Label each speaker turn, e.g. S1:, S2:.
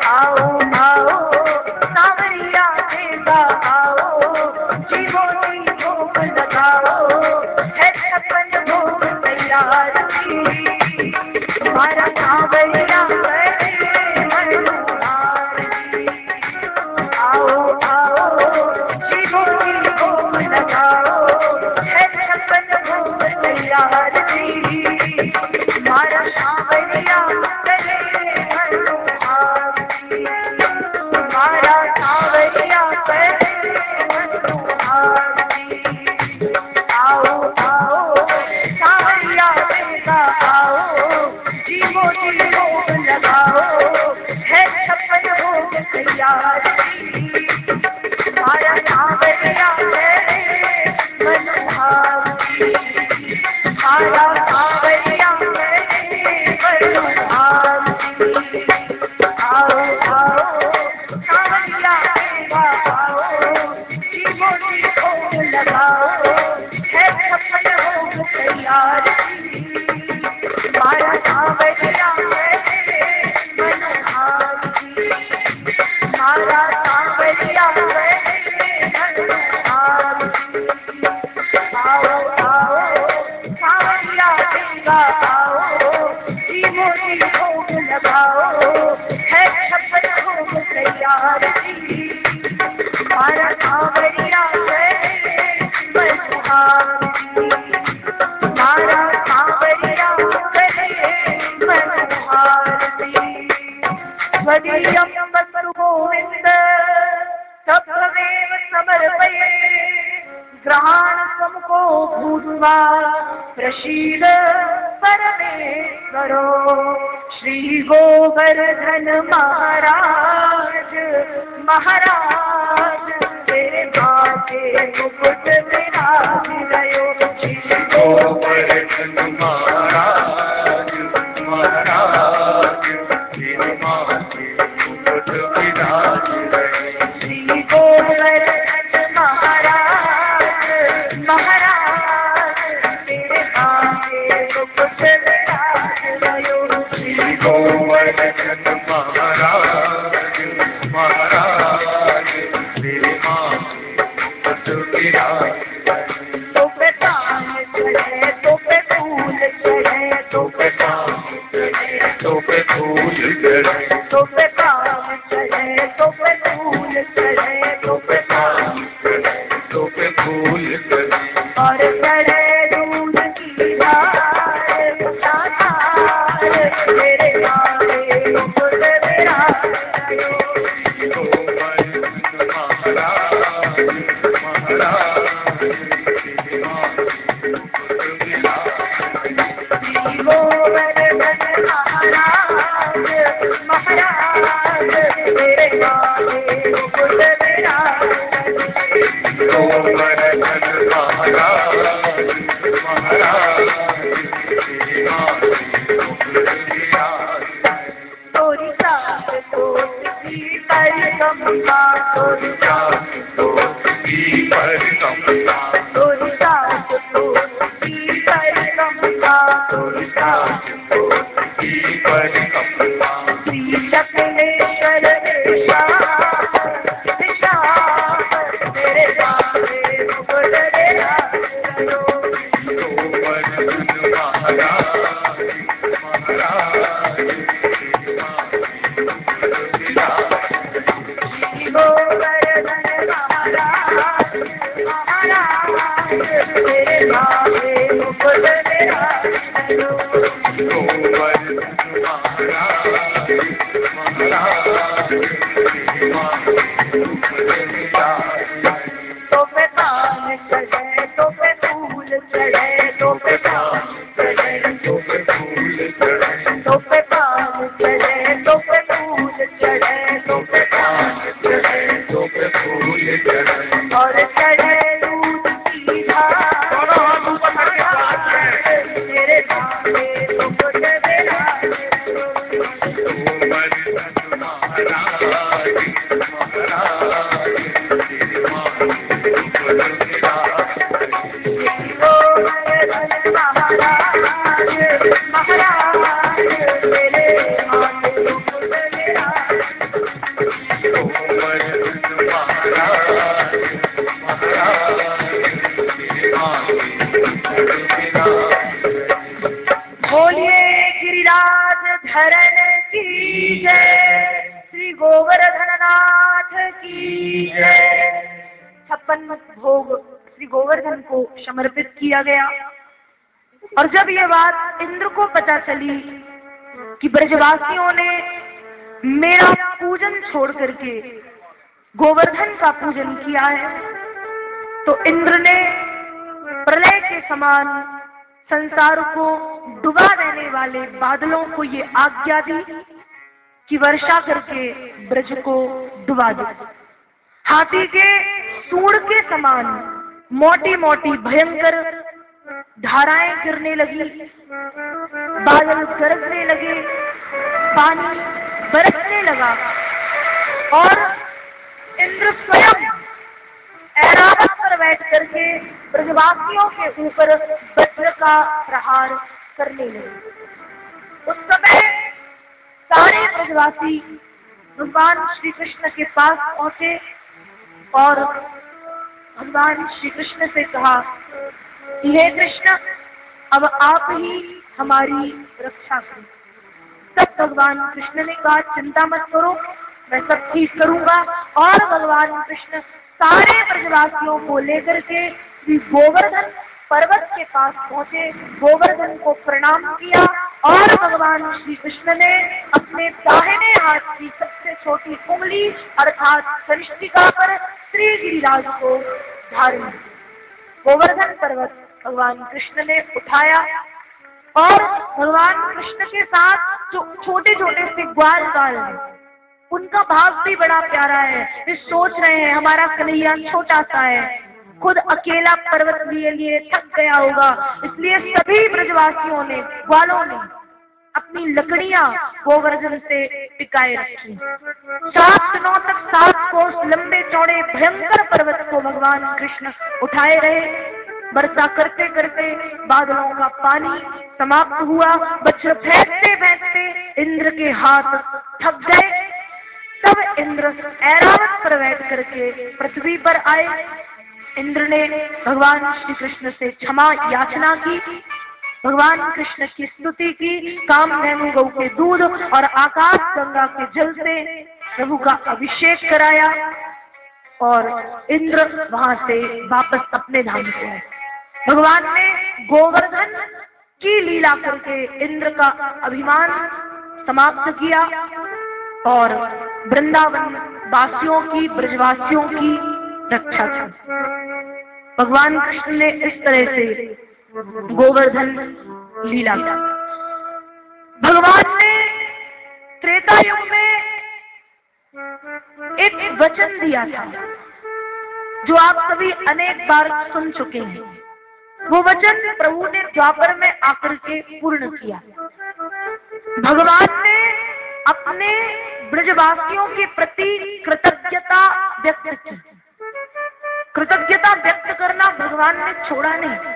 S1: आओ आओ सांवरिया देगा आओ, जीवो जी भोग लगाओ, है छप्पन भोग तैयार जी, हमारा सांवरिया करे मनोहार जी। आओ आओ जीवो जी भोग लगाओ, है छप्पन भोग तैयार जी, हमारा सांवरिया करे मनोहार जी, हमारा सांवरिया करे मनोहार जी। आओ आओ सांवरिया देगा आओ, जीवो जी भोग लगाओ, है छप्पन भोग तैयार जी, हमारा सांवरिया करे मनोहार जी, हमारा सांवरिया करे मनोहार जी। आओ आओ सांवरिया देगा आओ, जीवो जी भोग लगाओ, है छप्पन भोग तैयार जी, हमारा सांवरिया करे मनोहार जी, हमारा सांवरिया करे मनोहार जी। आओ आओ सांवरिया देगा आओ, जीवो जी भोग लगाओ, है छप्पन भोग तैयार जी, हमारा सांवरिया करे मनोहार जी, हमारा सांवरिया करे मनोहार जी। स्वदीयं वस्तु गोविन्द तत्त्वमेव समर्पये, ग्रहाणसमुखो भूत्वा प्रसीद परमेश्वरो। श्री गोवर्धन महाराज महाराज तेरे माथे मुकुट विराजियो, श्री
S2: गोवर्धन महाराज महाराज तेरे माथे मुकुट विराजियो,
S1: श्री गोवर्धन महाराज महाराज तेरे माथे मुकुट विराजियो, श्री
S2: गोवर्धन महाराज महाराज तेरे माथे मुकुट विराजियो।
S1: तो पे तान चढ़े तो पे फूल चढ़े, तो पे तान चढ़े
S2: तो पे फूल चढ़े,
S1: तो पे तान चढ़े तो पे फूल चढ़े, तो पे तान
S2: तो पे फूल चढ़े,
S1: और चढ़े दूध की धार धार, तेरे माथे मुकुट विराजियो,
S2: गोवर्धन महाराज महाराज तेरे माथे मुकुट विराजियो।
S1: श्री गोवर्धन महाराज महाराज तेरे माथे मुकुट विराजियो,
S2: गोवर्धन महाराज महाराज तेरे माथे मुकुट विराजियो।
S1: तोरी साथ तोत की परिक्रमा, तोरी साथ
S2: दोस्त की परिक्रमा,
S1: तोरी साथ तोत की परिक्रमा, तोरी साथ
S2: दोस्त की परिक्रमा,
S1: श्री चक्रेश्वर विशाल तेरे माथे मुकुट विराजियो,
S2: गोवर्धन महाराज महाराज तेरे माथे मुकुट विराजियो।
S1: श्री गोवर्धन महाराज महाराज तेरे माथे मुकुट विराजियो,
S2: गोवर्धन महाराज महाराज तेरे माथे मुकुट विराजियो।
S1: तो पे तान चढ़े तो पे फूल चढ़े, तो पे तान चढ़े
S2: तो पे फूल चढ़े,
S1: तो पे तान चढ़े तो पे फूल चढ़े, तो पे तान चढ़े
S2: तो पे फूल चढ़े,
S1: और चढ़े दूध की धार, तेरे माथे मुकुट विराजियो,
S2: गोवर्धन महाराज महाराज तेरे माथे मुकुट विराजियो।
S1: गोवर्धन महाराज महाराज तेरे माथे मुकुट की जय, श्री गोवर्धन नाथ की जय। 56 भोग श्री गोवर्धन को समर्पित किया गया। और जब ये बात इंद्र को पता चली कि ब्रजवासियों ने मेरा पूजन छोड़ करके गोवर्धन का पूजन किया है, तो इंद्र ने प्रलय के समान संसार को डुबा देने वाले बादलों को ये आज्ञा दी कि वर्षा करके ब्रज को डुबा दो। हाथी के सूंड के समान मोटी मोटी भयंकर धाराएं गिरने लगी, बादल गरजने लगे, पानी बरसने लगा और इंद्र स्वयं ऐरावत पर बैठ करके ब्रजवासियों के ऊपर वज्र का प्रहार करने लगे। उस समय सारे ब्रजवासी भगवान श्री कृष्ण के पास पहुंचे और भगवान श्री कृष्ण से कहा कि हे कृष्ण, अब आप ही हमारी रक्षा करें। तब भगवान कृष्ण ने कहा, चिंता मत करो, मैं सब ठीक करूंगा। और भगवान कृष्ण सारे ब्रजवासियों को लेकर के श्री गोवर्धन पर्वत के पास पहुंचे, गोवर्धन को प्रणाम किया और भगवान श्री कृष्ण ने अपने दाहिने हाथ की सबसे छोटी उंगली अर्थात कनिष्ठिका पर श्री गिरिराज को धारण किया। गोवर्धन पर्वत भगवान कृष्ण ने उठाया और भगवान कृष्ण के साथ जो छोटे छोटे से ग्वाल बाल हैं, उनका भाव भी बड़ा प्यारा है। वे सोच रहे हैं हमारा कन्हैया छोटा सा है, खुद अकेला पर्वत लिए लिए थक गया होगा, इसलिए सभी ब्रजवासियों ने, ग्वालों ने अपनी लकड़ियां गोवर्धन से टिकाए रखी। 7 दिनों तक 7 कोस लंबे चौड़े भयंकर पर्वत को भगवान कृष्ण उठाए रहे। वर्षा करते करते बादलों का पानी समाप्त हुआ, वज्र फेंकते फेंकते इंद्र के हाथ थक गए। तब इंद्र ऐरावत पर बैठ करके पृथ्वी पर आए। इंद्र ने भगवान श्री कृष्ण से क्षमा याचना की, भगवान कृष्ण की स्तुति की, कामधेनु गौ के दूध और आकाश गंगा के जल से प्रभु का अभिषेक कराया और इंद्र वहां से वापस अपने धाम को आए। भगवान ने गोवर्धन की लीला करके इंद्र का अभिमान समाप्त किया और वृंदावन वासियों की, ब्रजवासियों की रक्षा की। भगवान कृष्ण ने इस तरह से गोवर्धन लीला की। भगवान ने त्रेता युग में एक वचन दिया था जो आप सभी अनेक बार सुन चुके हैं। वो वचन प्रभु ने द्वापर में आकर के पूर्ण किया। भगवान ने अपने ब्रजवासियों के प्रति कृतज्ञता व्यक्त की। कृतज्ञता व्यक्त करना भगवान ने छोड़ा नहीं।